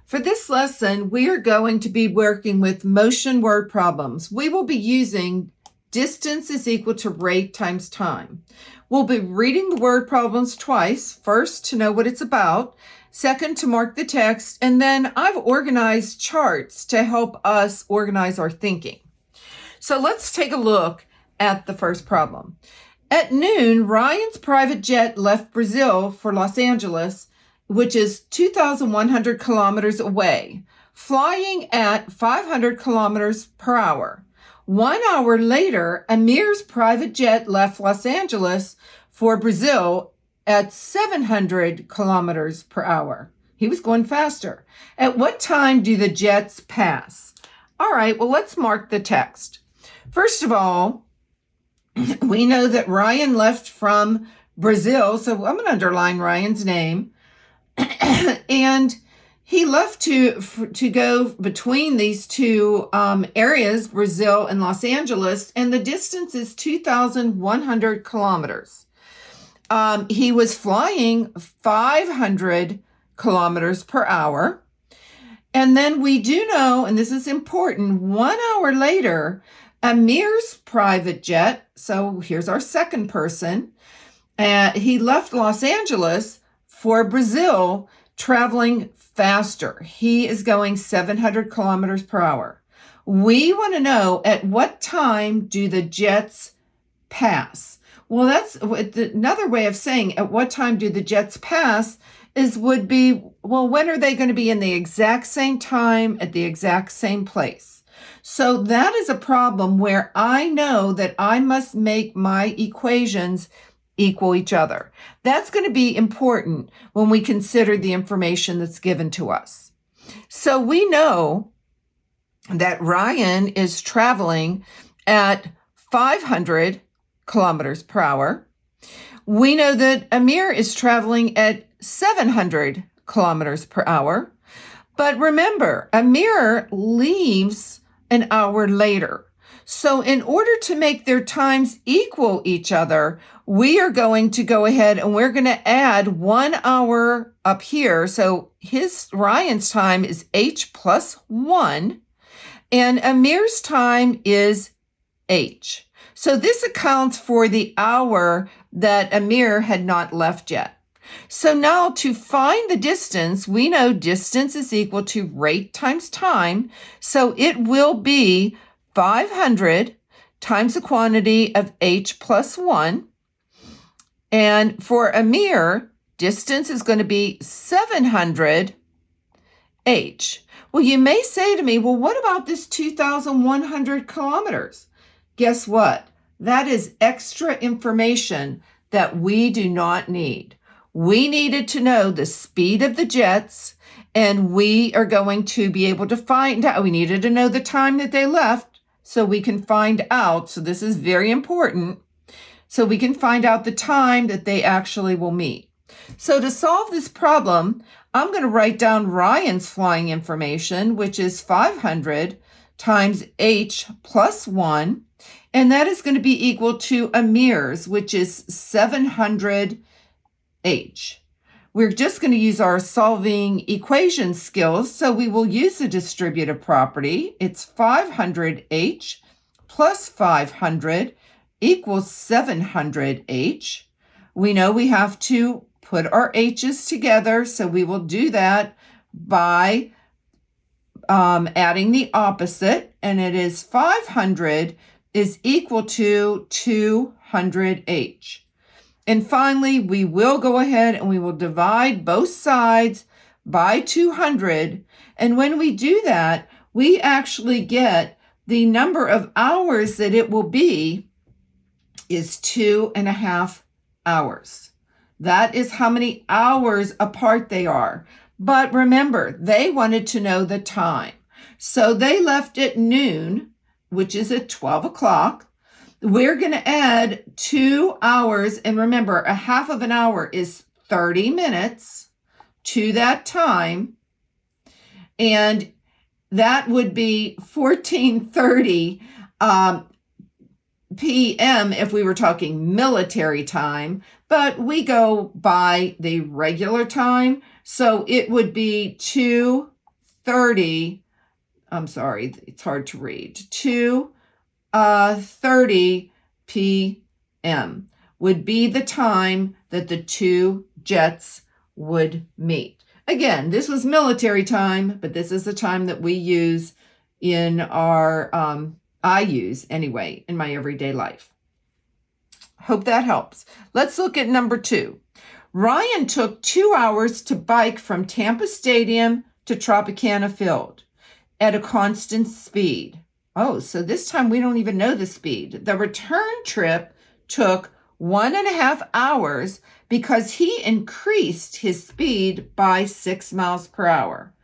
For this lesson, we are going to be working with motion word problems. We will be using distance is equal to rate times time. We'll be reading the word problems twice, first to know what it's about, second to mark the text, and then I've organized charts to help us organize our thinking. So let's take a look at the first problem. At noon, Ryan's private jet left Brazil for Los Angeles, which is 2,100 kilometers away, flying at 500 kilometers per hour. 1 hour later, Amir's private jet left Los Angeles for Brazil at 700 kilometers per hour. He was going faster. At what time do the jets pass? All right, well, let's mark the text. First of all, we know that Ryan left from Brazil, so I'm going to underline Ryan's name. And he left to go between these two areas, Brazil and Los Angeles, and the distance is 2,100 kilometers. He was flying 500 kilometers per hour. And then we do know, and this is important, 1 hour later, Amir's private jet, so here's our second person, he left Los Angeles for Brazil, traveling faster. He is going 700 kilometers per hour. We want to know at what time do the jets pass? Well, that's another way of saying at what time do the jets pass would be, well, when are they going to be in the exact same time at the exact same place? So that is a problem where I know that I must make my equations equal each other. That's going to be important when we consider the information that's given to us. So we know that Ryan is traveling at 500 kilometers per hour. We know that Amir is traveling at 700 kilometers per hour. But remember, Amir leaves an hour later. So in order to make their times equal each other, we are going to go ahead and we're going to add 1 hour up here. So Ryan's time is h plus 1 and Amir's time is h. So this accounts for the hour that Amir had not left yet. So now to find the distance, we know distance is equal to rate times time. So it will be 500 times the quantity of h plus 1. And for Amir, distance is going to be 700 h. Well, you may say to me, well, what about this 2,100 kilometers? Guess what? That is extra information that we do not need. We needed to know the speed of the jets, and we are going to be able to find out. We needed to know the time that they left so we can find out. So this is very important. So we can find out the time that they actually will meet. So to solve this problem, I'm going to write down Ryan's flying information, which is 500 times h plus 1. And that is going to be equal to Amir's, which is 700 h. We're just going to use our solving equation skills. So we will use the distributive property. It's 500h plus 500 equals 700h. We know we have to put our h's together. So we will do that by adding the opposite. And it is 500 is equal to 200h. And finally, we will go ahead and we will divide both sides by 200. And when we do that, we actually get the number of hours that it will be is 2.5 hours. That is how many hours apart they are. But remember, they wanted to know the time. So they left at noon, which is at 12 o'clock. We're going to add 2 hours, and remember, a half of an hour is 30 minutes to that time, and that would be 14:30 p.m. if we were talking military time, but we go by the regular time, so it would be 2 2:30, I'm sorry, it's hard to read, 2:30 p.m. would be the time that the two jets would meet. Again, this was military time, but this is the time that we use in our, I use anyway, in my everyday life. Hope that helps. Let's look at number 2. Ryan took 2 hours to bike from Tampa Stadium to Tropicana Field at a constant speed. Oh, so this time we don't even know the speed. The return trip took 1.5 hours because he increased his speed by 6 miles per hour.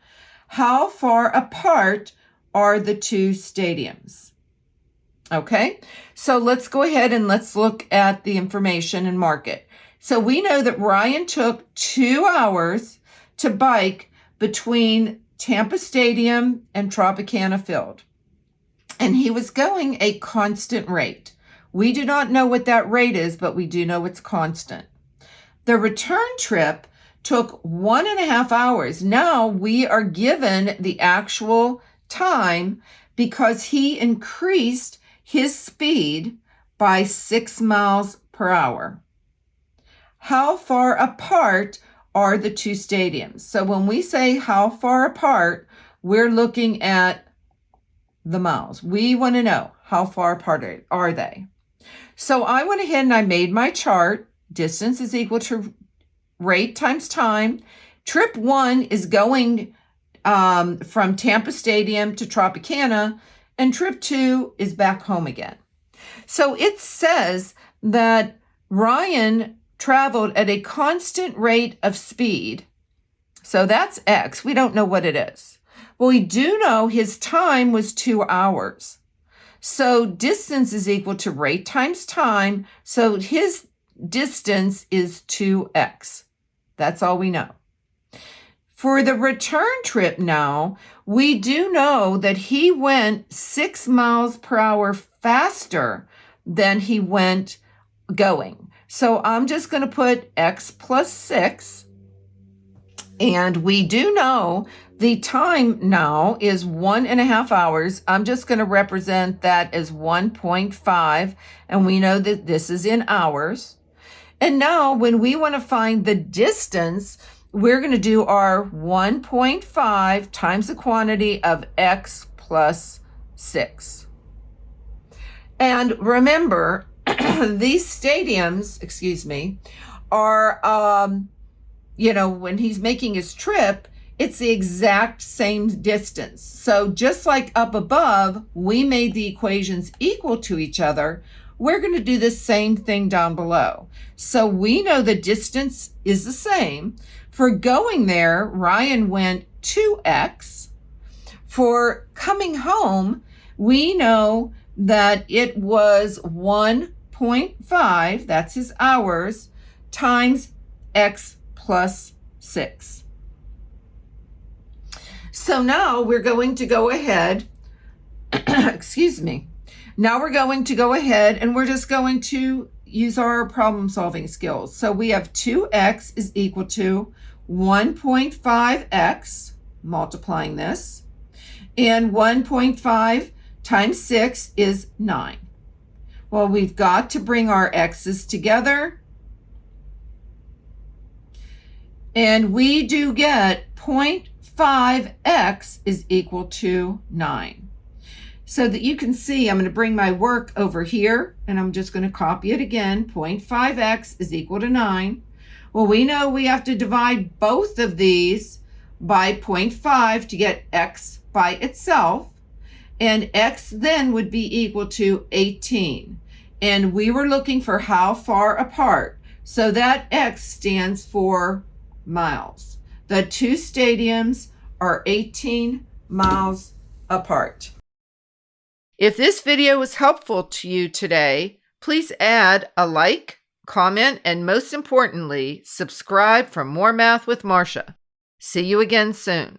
How far apart are the two stadiums? Okay, so let's go ahead and let's look at the information and mark it. So we know that Ryan took 2 hours to bike between Tampa Stadium and Tropicana Field, and he was going a constant rate. We do not know what that rate is, but we do know it's constant. The return trip took 1.5 hours. Now we are given the actual time because he increased his speed by 6 miles per hour. How far apart are the two stadiums? So when we say how far apart, we're looking at the miles. We want to know how far apart are they. So I went ahead and I made my chart. Distance is equal to rate times time. Trip 1 is going from Tampa Stadium to Tropicana, and trip 2 is back home again. So it says that Ryan traveled at a constant rate of speed. So that's X. We don't know what it is. Well, we do know his time was 2 hours. So distance is equal to rate times time. So his distance is 2x. That's all we know. For the return trip now, we do know that he went 6 miles per hour faster than he went going. So I'm just going to put x plus 6. And we do know the time now is 1.5 hours. I'm just going to represent that as 1.5. And we know that this is in hours. And now when we want to find the distance, we're going to do our 1.5 times the quantity of x plus 6. And remember, these stadiums, are, when he's making his trip, it's the exact same distance. So just like up above, we made the equations equal to each other. We're going to do the same thing down below. So we know the distance is the same. For going there, Ryan went 2x. For coming home, we know that it was 1.5, that's his hours, times x plus 6. So now we're going to go ahead, Now we're going to go ahead and we're just going to use our problem solving skills. So we have 2x is equal to 1.5x, multiplying this, and 1.5 times 6 is 9. Well, we've got to bring our x's together, and we do get 0.5x is equal to 9. So that you can see, I'm going to bring my work over here, and I'm just going to copy it again. 0.5x is equal to 9. Well, we know we have to divide both of these by 0.5 to get x by itself, and x then would be equal to 18. And we were looking for how far apart. So that x stands for miles. The two stadiums are 18 miles apart. If this video was helpful to you today, please add a like, comment, and most importantly, subscribe for more Math with Marcia. See you again soon.